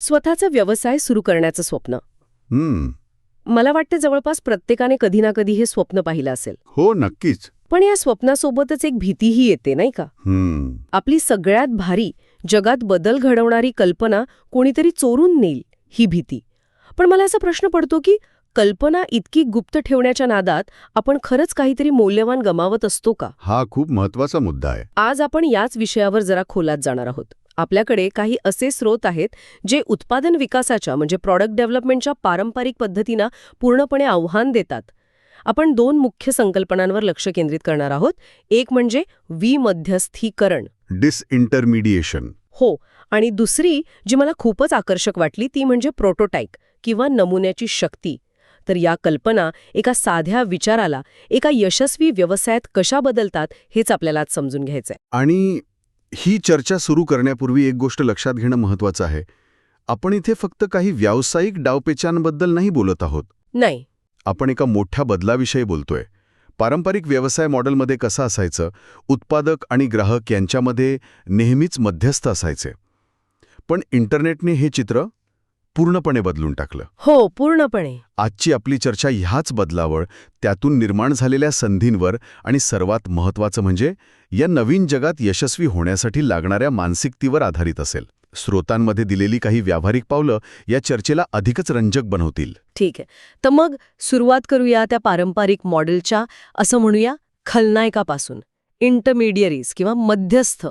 स्वतःचा व्यवसाय सुरू करण्याचं स्वप्न. हम्म. मला वाटतं जवळपास प्रत्येकाने कधी ना कधी हे स्वप्न पाहिलं असेल. हो, नक्कीच. पण या स्वप्नासोबतच एक भीतीही येते नाही का? आपली सगळ्यात भारी, जगात बदल घडवणारी कल्पना कोणीतरी चोरून नेईल ही भीती. पण मला असा प्रश्न पडतो की कल्पना इतकी गुप्त ठेवण्याच्या नादात आपण खरंच काहीतरी मौल्यवान गमावत असतो का? हा खूप महत्वाचा मुद्दा आहे. आज आपण याच विषयावर जरा खोलात जाणार आहोत. आपल्याकडे काही असे स्रोत आहेत जे उत्पादन विकासाच्या म्हणजे प्रॉडक्ट डेव्हलपमेंटच्या पारंपरिक पद्धतींना पूर्णपणे आव्हान देतात. आपण दोन मुख्य संकल्पनांवर लक्ष केंद्रित करणार आहोत. एक म्हणजे विमध्यस्थीकरण. डिसइंटरमिडिएशन. हो, आणि दुसरी जी मला खूपच आकर्षक वाटली ती म्हणजे प्रोटोटाइप किंवा नमुन्याची शक्ती. तर या कल्पना एका साध्या विचाराला एका यशस्वी व्यवसायात कशा बदलतात हेच आपल्याला आज समजून घ्यायचंय. आणि ही चर्चा सुरू करण्यापूर्वी एक गोष्ट लक्षात घेणं महत्वाचं आहे. आपण इथे फक्त काही व्यावसायिक डावपेचांबद्दल नाही बोलत आहोत. नाही. आपण एका मोठ्या बदलाविषयी बोलतोय. पारंपरिक व्यवसाय मॉडेलमध्ये कसं असायचं, उत्पादक आणि ग्राहक यांच्यामध्ये नेहमीच मध्यस्थ असायचे. पण इंटरनेटने हे चित्र पूर्णपणे बदलून टाकलं. हो, पूर्णपणे. आजची आपली चर्चा ह्याच बदलावर, त्यातून निर्माण झालेल्या संधींवर आणि सर्वात महत्त्वाचं म्हणजे या नवीन जगात यशस्वी होण्यासाठी लागणाऱ्या मानसिकतेवर आधारित असेल. स्रोतांमध्ये दिलेली काही व्यावहारिक पावलं या चर्चेला अधिकच रंजक बनवतील. ठीक आहे. तर मग सुरुवात करूया त्या पारंपरिक मॉडेलच्या, असं म्हणूया, खलनायकापासून. इंटरमिडियरीज किंवा मध्यस्थ.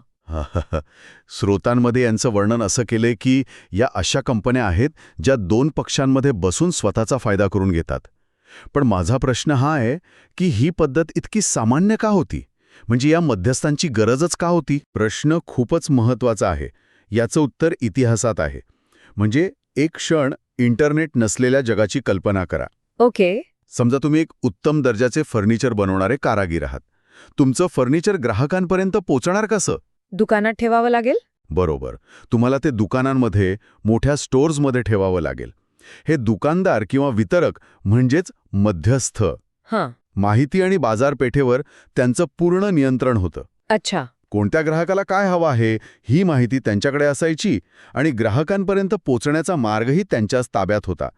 स्रोतांमध्ये यांचं वर्णन असं केलंय की या अशा कंपन्या आहेत ज्या दोन पक्षांमध्ये बसून स्वतःचा फायदा करून घेतात. पण माझा प्रश्न हा आहे की ही पद्धत इतकी सामान्य का होती? म्हणजे या मध्यस्थांची गरजच का होती? प्रश्न खूपच महत्वाचा आहे. याचं उत्तर इतिहासात आहे. म्हणजे एक क्षण इंटरनेट नसलेल्या जगाची कल्पना करा. ओके. समजा तुम्ही एक उत्तम दर्जाचे फर्निचर बनवणारे कारागीर आहात. तुमचं फर्निचर ग्राहकांपर्यंत पोचणार कसं? दुकानात ठेवावं लागेल. बरोबर. तुम्हाला ते दुकानांमध्ये, मोठ्या स्टोअर्समध्ये ठेवावं लागेल. हे दुकानदार किंवा वितरक म्हणजेच मध्यस्थ. हां. माहिती आणि बाजारपेठेवर त्यांचं पूर्ण नियंत्रण होतं. अच्छा. कोणत्या ग्राहकाला काय हवं आहे ही माहिती त्यांच्याकडे असायची आणि ग्राहकांपर्यंत पोचण्याचा मार्गही त्यांच्याच ताब्यात होता.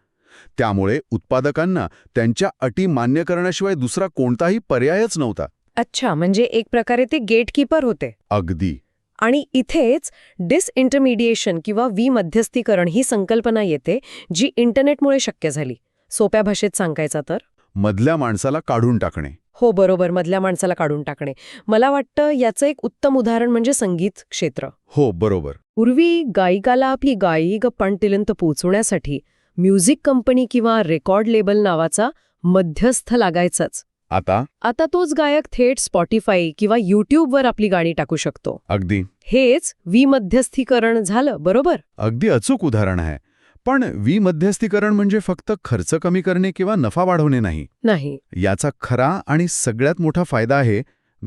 त्यामुळे उत्पादकांना त्यांच्या अटी मान्य करण्याशिवाय दुसरा कोणताही पर्यायच नव्हता. अच्छा, म्हणजे एक प्रकारे ते गेटकीपर होते. अगदी. आणि इथेच डिसइंटरमिडिएशन किंवा विमध्यस्थीकरण ही संकल्पना येते, जी इंटरनेटमुळे शक्य झाली. सोप्या भाषेत सांगायचा तर मधल्या माणसाला काढून टाकणे. हो, बरोबर, मधल्या माणसाला काढून टाकणे. मला वाटतं याचं एक उत्तम उदाहरण म्हणजे संगीत क्षेत्र. हो, बरोबर. पूर्वी गायिकाला आपली गायिक पर्यंत पोहोचवण्यासाठी म्युझिक कंपनी किंवा रेकॉर्ड लेबल नावाचा मध्यस्थ लागायचाच. आता तोच गायक थेट स्पॉटिफाय किंवा यूट्यूबवर आपली गाणी टाकू शकतो. अगदी. हेच विमध्यस्थीकरण झालं, बरोबर? अगदी अचूक उदाहरण आहे. पण विमध्यस्थीकरण म्हणजे फक्त खर्च कमी करणे किंवा नफा वाढवणे नाही. याचा खरा आणि सगळ्यात मोठा फायदा आहे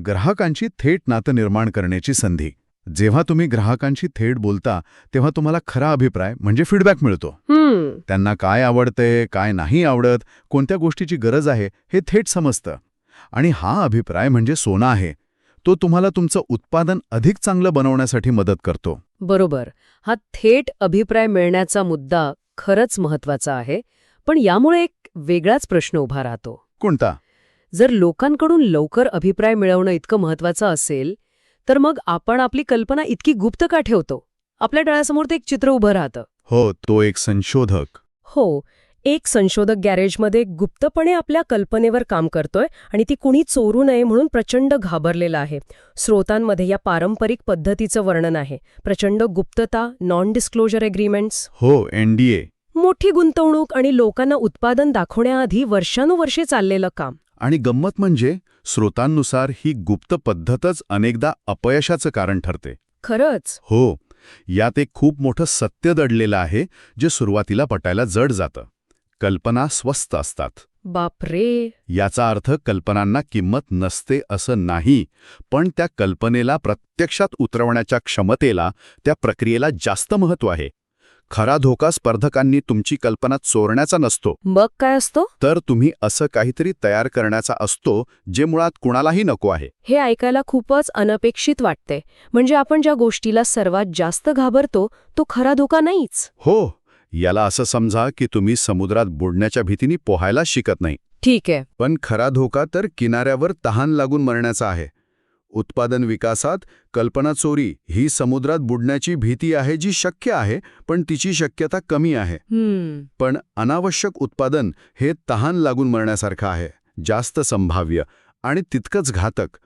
ग्राहकांची थेट नातं निर्माण करण्याची संधी. जेव्हा तुम्ही ग्राहकांशी थेट बोलता तेव्हा तुम्हाला खरा अभिप्राय म्हणजे फीडबॅक मिळतो. त्यांना काय आवडतंय, काय नाही आवडत, कोणत्या गोष्टीची गरज आहे हे थेट समजतं. आणि हा अभिप्राय म्हणजे सोना आहे. तो तुम्हाला तुमचं उत्पादन अधिक चांगलं बनवण्यासाठी मदत करतो. बरोबर. हा थेट अभिप्राय मिळण्याचा मुद्दा खरंच महत्वाचा आहे. पण यामुळे एक वेगळाच प्रश्न उभा राहतो. कोणता? जर लोकांकडून लवकर अभिप्राय मिळवणं इतकं महत्वाचं असेल, तर मग आपण आपली कल्पना इतकी गुप्त का ठेवतो? आपल्या डोळ्यासमोर ते एक चित्र उभं राहतं. हो, तो एक संशोधक. हो, एक संशोधक गॅरेजमध्ये गुप्तपणे आपल्या कल्पनेवर काम करतोय आणि ती कुणी चोरू नये म्हणून प्रचंड घाबरलेला आहे. स्रोतांमध्ये या पारंपरिक पद्धतीचं वर्णन आहे. प्रचंड गुप्तता, नॉन डिस्क्लोजर एग्रीमेंट्स. हो, NDA. मोठी गुंतवणूक आणि लोकांना उत्पादन दाखवण्याआधी वर्षानुवर्षे चाललेलं काम. आणि गंमत म्हणजे स्रोतांनुसार ही गुप्त पद्धतच अनेकदा अपयशाचं कारण ठरते. खरंच? हो. यात एक खूप मोठं सत्य दडलेलं आहे जे सुरुवातीला पटायला जड जातं. कल्पना स्वस्त असतात. बापरे. याचा अर्थ कल्पनांना किंमत नसते असं नाही, पण त्या कल्पनेला प्रत्यक्षात उतरवण्याच्या क्षमतेला, त्या प्रक्रियेला जास्त महत्त्व आहे. खरा धोका स्पर्धकांनी तुमची कल्पना चोरण्याचा नसतो, मग काय असतो? तर तुम्ही असं काहीतरी तयार करण्याचा असतो जे मुळात कुणालाही नको आहे. हे ऐकायला खूपच अनपेक्षित वाटते. म्हणजे आपण ज्या गोष्टीला सर्वात जास्त घाबरतो तो खरा धोका नाहीच. हो, याला असं समजा की तुम्ही समुद्रात बुडण्याच्या भीतीने पोहायला शिकत नाही. ठीक आहे. पण खरा धोका तर किनाऱ्यावर तहान लागून मरण्याचा आहे. उत्पादन विकासात कल्पना चोरी ही समुद्रात बुडण्याची भीती आहे जी शक्य आहे, पण तिची शक्यता कमी आहे. पण अनावश्यक उत्पादन हे तहान लागून मरण्यासारखं आहे, जास्त संभाव्य आणि तितकंच घातक.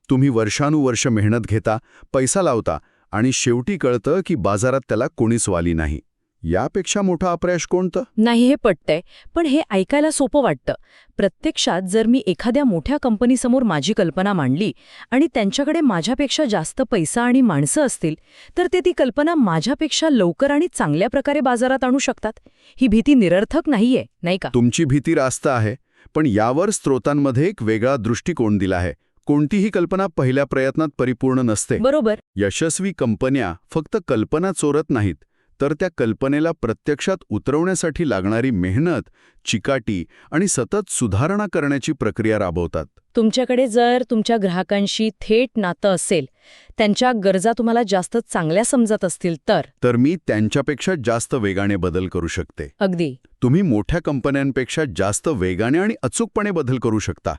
तुम्ही वर्षानुवर्ष मेहनत घेता, पैसा लावता आणि शेवटी कळतं की बाजारात त्याला कोणीच वाली नाही. यापेक्षा मोठं अपयश कोणतं? नाही, हे पटतंय, पण हे ऐकायला सोपं वाटतं. प्रत्यक्षात जर मी एखाद्या मोठ्या कंपनीसमोर माझी कल्पना मांडली आणि त्यांच्याकडे माझ्यापेक्षा जास्त पैसा आणि माणसं असतील, तर ते ती कल्पना माझ्यापेक्षा लवकर आणि चांगल्या प्रकारे बाजारात आणू शकतात. ही भीती निरर्थक नाहीये, नाही का? तुमची भीती रास्त आहे, पण यावर स्रोतांमध्ये एक वेगळा दृष्टिकोन दिला आहे. कोणतीही कल्पना पहिल्या प्रयत्नात परिपूर्ण नसते. बरोबर. यशस्वी कंपन्या फक्त कल्पना चोरत नाहीत, तर त्या कल्पनेला प्रत्यक्षात उतरवण्यासाठी लागणारी मेहनत, चिकाटी आणि सतत सुधारणा करण्याची प्रक्रिया राबवतात. तुमच्याकडे जर तुमच्या ग्राहकांशी थेट नातं असेल, त्यांच्या गरजा तुम्हाला जास्त चांगल्या समजत असतील तर मी त्यांच्यापेक्षा जास्त वेगाने बदल करू शकते. अगदी. तुम्ही मोठ्या कंपन्यांपेक्षा जास्त वेगाने आणि अचूकपणे बदल करू शकता.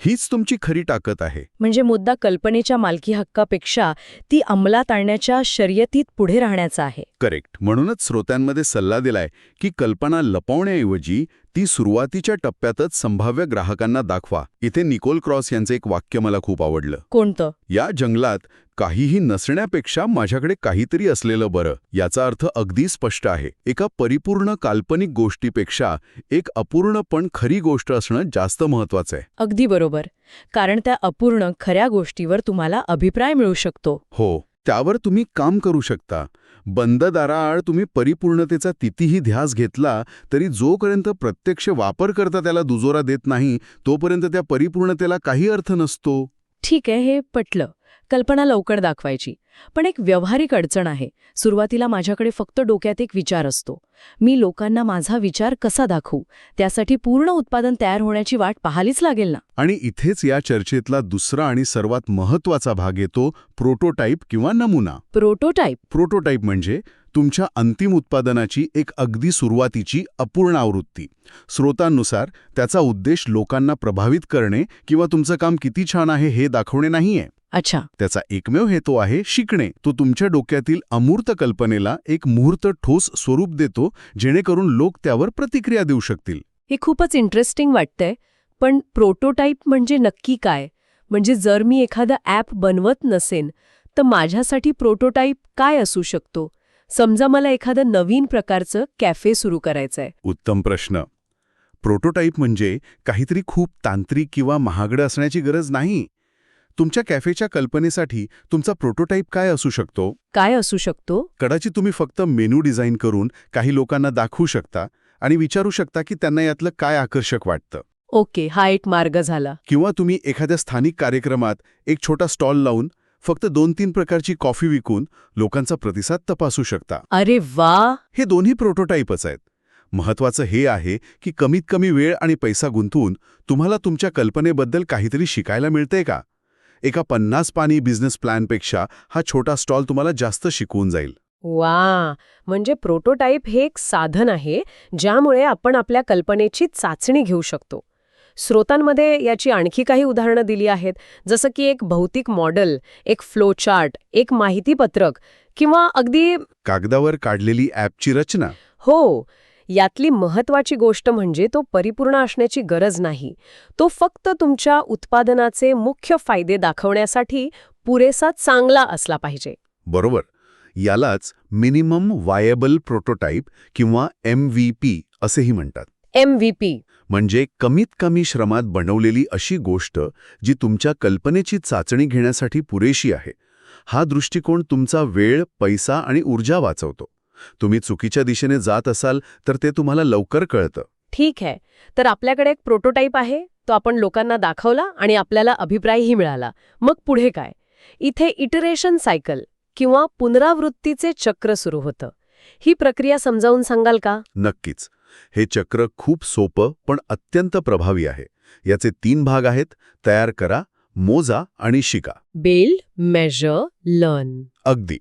हीच तुमची खरी ताकद आहे. म्हणजे मुद्दा कल्पनेच्या मालकी हक्कापेक्षा ती अंमलात आणण्याच्या शर्यतीत पुढे राहण्याचा आहे. करेक्ट. म्हणूनच श्रोत्यांमध्ये सल्ला दिलाय की कल्पना लपवण्याऐवजी ती सुरुवातीच्या टप्प्यातच संभाव्य ग्राहकांना दाखवा. इथे निकोल क्रॉस यांचं एक वाक्य मला खूप आवडलं. कोणतं? या जंगलात काहीही नसण्यापेक्षा माझ्याकडे काहीतरी असलेलं बरं. याचा अर्थ अगदी स्पष्ट आहे. एका परिपूर्ण काल्पनिक गोष्टीपेक्षा एक अपूर्ण पण खरी गोष्ट असणं जास्त महत्वाचं आहे. अगदी बरोबर. कारण त्या अपूर्ण खऱ्या गोष्टीवर तुम्हाला अभिप्राय मिळू शकतो. हो, त्यावर तुम्ही काम करू शकता. बंद दाराआड तुम्ही परिपूर्णतेचा कितीही ध्यास घेतला तरी जोपर्यंत प्रत्यक्ष वापरकर्ता त्याला दुजोरा देत नाही, तोपर्यंत त्या परिपूर्णतेला काही अर्थ नसतो. ठीक आहे, हे पटलं. कल्पना लवकर दाखवायची. पण एक व्यावहारिक अडचण आहे. सुरुवातीला माझ्याकडे फक्त डोक्यात एक विचार असतो. मी लोकांना माझा विचार कसा दाखवू? त्यासाठी पूर्ण उत्पादन तयार होण्याची वाट पाहावीच लागेल ना. आणि इथेच या चर्चेतला दुसरा आणि सर्वात महत्त्वाचा भाग येतो, प्रोटोटाईप किंवा नमुना. प्रोटोटाईप म्हणजे तुमच्या अंतिम उत्पादनाची एक अगदी सुरुवातीची अपूर्ण आवृत्ती. स्रोतांनुसार त्याचा उद्देश लोकांना प्रभावित करणे किंवा तुमचं काम किती छान आहे हे दाखवणे नाहीये. अच्छा. त्याचा एकमेव हेतू आहे शिकणे. तो तुमच्या डोक्यातील अमूर्त कल्पनेला एक मूर्त ठोस स्वरूप देतो, जेणेकरून लोक त्यावर प्रतिक्रिया देऊ शकतील. हे खूपच इंटरेस्टिंग वाटतंय. पण प्रोटोटाईप म्हणजे नक्की काय? म्हणजे जर मी एखादं ॲप बनवत नसेन तर माझ्यासाठी प्रोटोटाईप काय असू शकतो? समजा मला एखादं नवीन प्रकारचं कॅफे सुरू करायचंय. उत्तम प्रश्न. प्रोटोटाईप म्हणजे काहीतरी खूप तांत्रिक किंवा महागडं असण्याची गरज नाही. तुमच्या कॅफेच्या कल्पनेसाठी तुमचा प्रोटोटाईप काय असू शकतो? कदाचित तुम्ही फक्त मेनू डिझाईन करून काही लोकांना दाखवू शकता आणि विचारू शकता की त्यांना यातलं काय आकर्षक वाटतं. ओके, हा एक मार्ग झाला. किंवा तुम्ही एखाद्या स्थानिक कार्यक्रमात एक छोटा स्टॉल लावून फक्त 2-3 प्रकारची कॉफी विकून लोकांचा प्रतिसाद तपासू शकता. अरे वा! हे दोन्ही प्रोटोटाईपच आहेत. महत्वाचं हे आहे की कमीत कमी वेळ आणि पैसा गुंतवून तुम्हाला तुमच्या कल्पनेबद्दल काहीतरी शिकायला मिळतंय का? एका 50 पानी बिझनेस प्लॅनपेक्षा हा छोटा स्टॉल तुम्हाला जास्त शिकवून जाईल. वा! म्हणजे प्रोटोटाईप हे एक साधन आहे ज्यामुळे आपण आपल्या कल्पनेची चाचणी घेऊ शकतो. स्रोतांमध्ये याची आणखी काही उदाहरणं दिली आहेत, जसं की एक भौतिक मॉडेल, एक फ्लो चार्ट, एक माहितीपत्रक किंवा अगदी कागदावर काढलेली ॲपची रचना. हो. यातली महत्वाची गोष्ट म्हणजे तो परिपूर्ण असण्याची गरज नाही. तो फक्त तुमच्या उत्पादनाचे मुख्य फायदे दाखवण्यासाठी पुरेसा चांगला असला पाहिजे. बरोबर. यालाच मिनिमम वायेबल प्रोटोटाईप किंवा MVP असेही म्हणतात. MVP म्हणजे कमीत कमी श्रमात बनवलेली अशी गोष्ट जी तुमच्या कल्पनेची चाचणी घेण्यासाठी पुरेशी आहे. हा दृष्टिकोन तुमचा वेळ, पैसा आणि ऊर्जा वाचवतो. तुम्ही चुकीच्या दिशेने जात असाल तर ते तुम्हाला लवकर कळतं. ठीक आहे. तर आपल्याकडे एक प्रोटोटाईप आहे, तो आपण लोकांना दाखवला आणि आपल्याला अभिप्रायही मिळाला. मग पुढे काय? इथे इटरेशन सायकल किंवा पुनरावृत्तीचे चक्र सुरू होतं. ही प्रक्रिया समजावून सांगाल का? नक्कीच. हे चक्र खूप सोपं पण अत्यंत प्रभावी आहे. याचे 3 भाग आहेत: तयार करा, मोजा आणि शिका. Build, measure, learn. अगदी.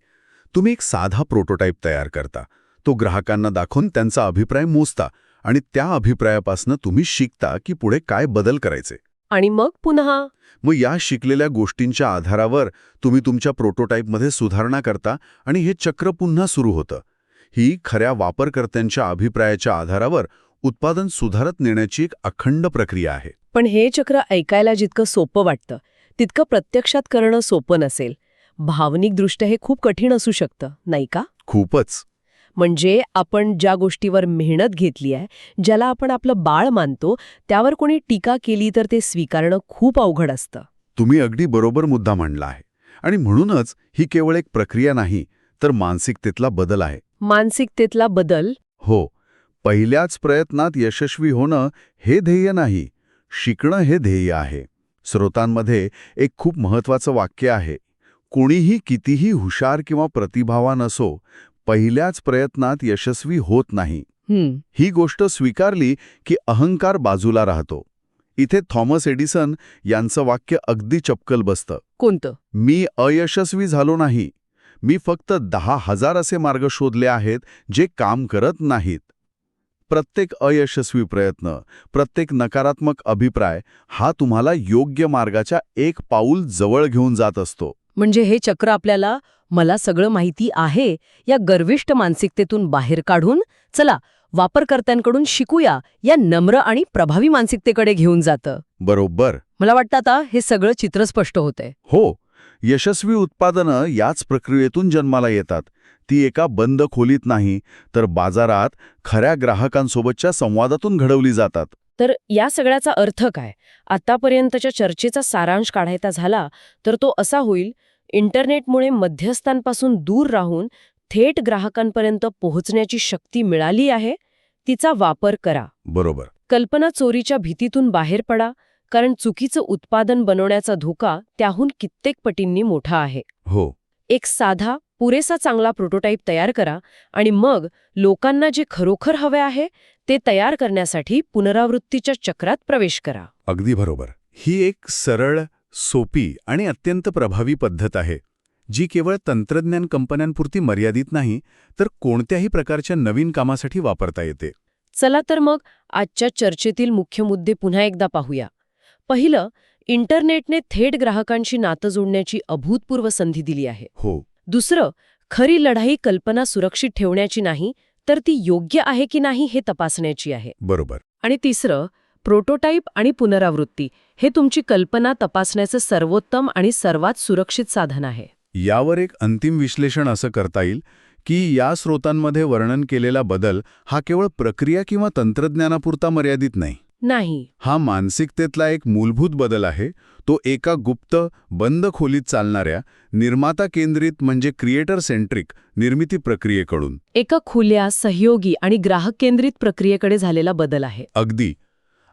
तुम्ही एक साधा प्रोटोटाईप तयार करता, तो ग्राहकांना दाखवून त्यांचा अभिप्राय मोजता आणि त्या अभिप्रायापासून तुम्ही शिकता की पुढे काय बदल करायचे. आणि मग पुन्हा मग या शिकलेल्या गोष्टींच्या आधारावर तुम्ही तुमच्या प्रोटोटाईपमध्ये सुधारणा करता आणि हे चक्र पुन्हा सुरू होतं. ही खऱ्या वापरकर्त्यांच्या अभिप्रायाच्या आधारावर उत्पादन सुधारत नेण्याची एक अखंड प्रक्रिया आहे. पण हे चक्र ऐकायला जितकं सोपं वाटतं तितकं प्रत्यक्षात करणं सोपं नसेल. भावनिकदृष्ट्या हे खूप कठीण असू शकतं, नाही का? खूपच. म्हणजे आपण ज्या गोष्टीवर मेहनत घेतली आहे, ज्याला आपण आपलं बाळ मानतो, त्यावर कोणी टीका केली तर ते स्वीकारणं खूप अवघड असतं. तुम्ही अगदी बरोबर मुद्दा मांडला आहे. आणि म्हणूनच ही केवळ एक प्रक्रिया नाही, तर मानसिकतेतला बदल आहे. मानसिकतेतला बदल? हो. पहिल्याच प्रयत्नात यशस्वी होणं हे ध्येय नाही, शिकणं हे ध्येय आहे. स्रोतांमध्ये एक खूप महत्वाचं वाक्य आहे: कोणीही कितीही हुशार किंवा प्रतिभावान असो, पहिल्याच प्रयत्नात यशस्वी होत नाही. ही गोष्ट स्वीकारली की अहंकार बाजूला राहतो. इथे थॉमस एडिसन यांचं वाक्य अगदी चपकल बसतं. कोणतं? मी अयशस्वी झालो नाही, मी फक्त 10,000 असे मार्ग शोधले आहेत जे काम करत नाहीत. प्रत्येक अयशस्वी प्रयत्न, प्रत्येक नकारात्मक अभिप्राय हा तुम्हाला योग्य मार्गाच्या एक पाऊल जवळ घेऊन जात असतो. म्हणजे हे चक्र आपल्याला मला सगळं माहिती आहे या गर्विष्ठ मानसिकतेतून बाहेर काढून चला वापरकर्त्यांकडून शिकूया या नम्र आणि प्रभावी मानसिकतेकडे घेऊन जातं. बरोबर. मला वाटतं आता हे सगळं चित्र स्पष्ट होतंय. हो. यशस्वी उत्पादनं याच प्रक्रियेतून जन्माला येतात. ती एका बंद खोलीत नाही, तर बाजारात खऱ्या ग्राहकांसोबतच्या संवादातून घडवली जातात. तर या सगळ्याचा अर्थ काय? आतापर्यंतच्या चर्चेचा सारांश काढायचा झाला तर तो असा होईल: इंटरनेटमुळे मध्यस्थांपासून दूर राहून थेट ग्राहकांपर्यंत पोहोचण्याची शक्ती मिळाली आहे. तिचा वापर करा. बरोबर. कल्पना चोरीच्या भीतीतून बाहेर पडा, कारण चुकीचं उत्पादन बनवण्याचा धोका त्याहून कित्येक पटींनी मोठा आहे. हो. एक साधा, पुरेसा चांगला प्रोटोटाईप तयार करा आणि मग लोकांना जे खरोखर हवे आहे ते तयार करण्यासाठी पुनरावृत्तीच्या चक्रात प्रवेश करा. अगदी बरोबर. ही एक सरळ, सोपी आणि अत्यंत प्रभावी पद्धत आहे, जी केवळ तंत्रज्ञान कंपन्यांपुरती मर्यादित नाही, तर कोणत्याही प्रकारच्या नवीन कामासाठी वापरता येते. चला तर मग आजच्या चर्चेतील मुख्य मुद्दे पुन्हा एकदा पाहूया. पहिलं, इंटरनेटने थेट ग्राहकांशी नातं जोडण्याची अभूतपूर्व संधी दिली आहे. हो. दुसरं, खरी लढाई कल्पना सुरक्षित ठेवण्याची नाही, तर ती योग्य आहे की नाही हे तपासण्याची आहे. बरोबर. आणि तिसरं, प्रोटोटाईप आणि पुनरावृत्ती हे तुमची कल्पना तपासण्याचं सर्वोत्तम आणि सर्वात सुरक्षित साधन आहे. यावर एक अंतिम विश्लेषण असं करता येईल की या स्रोतांमध्ये वर्णन केलेला बदल हा केवळ प्रक्रिया किंवा तंत्रज्ञानापुरता मर्यादित नाही. हा मानसिकतेतला एक मूलभूत बदल आहे. तो एका गुप्त, बंद खोलीत चालणाऱ्या, निर्माता केंद्रित म्हणजे क्रिएटर सेंट्रिक निर्मिती प्रक्रियेकडून एका खुल्या, सहयोगी आणि ग्राहक केंद्रित प्रक्रियेकडे झालेला बदल आहे. अगदी.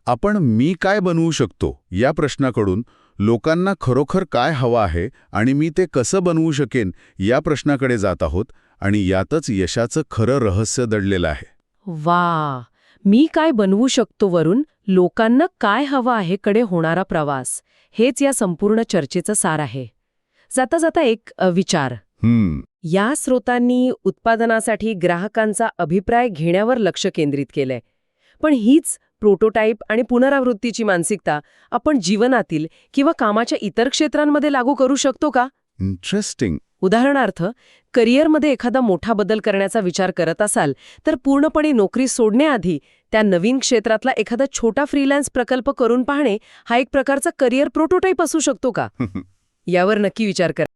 आपण मी काय बनवू शकतो या प्रश्नाकडून लोकांना खरोखर काय हवं आहे आणि मी ते कसं बनवू शकेन या प्रश्नाकडे जात आहोत. आणि यातच यशाचं खरं रहस्य दडलेलं आहे. वा, मी काय बनवू शकतो वरून लोकांना काय हवं आहे कडे होणारा प्रवास, हेच या संपूर्ण चर्चेचं सार आहे. जाता जाता एक विचार. या स्रोतांनी उत्पादनासाठी ग्राहकांचा अभिप्राय घेण्यावर लक्ष केंद्रित केलंय. पण हीच प्रोटोटाईप आणि पुनरावृत्तीची मानसिकता आपण जीवनातील किंवा कामाच्या इतर क्षेत्रांमध्ये लागू करू शकतो का? इंटरेस्टिंग. उदाहरणार्थ, करिअरमध्ये एखादा मोठा बदल करण्याचा विचार करत असाल तर पूर्णपणे नोकरी सोडण्याआधी त्या नवीन क्षेत्रातला एखादा छोटा फ्रीलान्स प्रकल्प करून पाहणे हा एक प्रकारचा करिअर प्रोटोटाईप असू शकतो का? यावर नक्की विचार करा.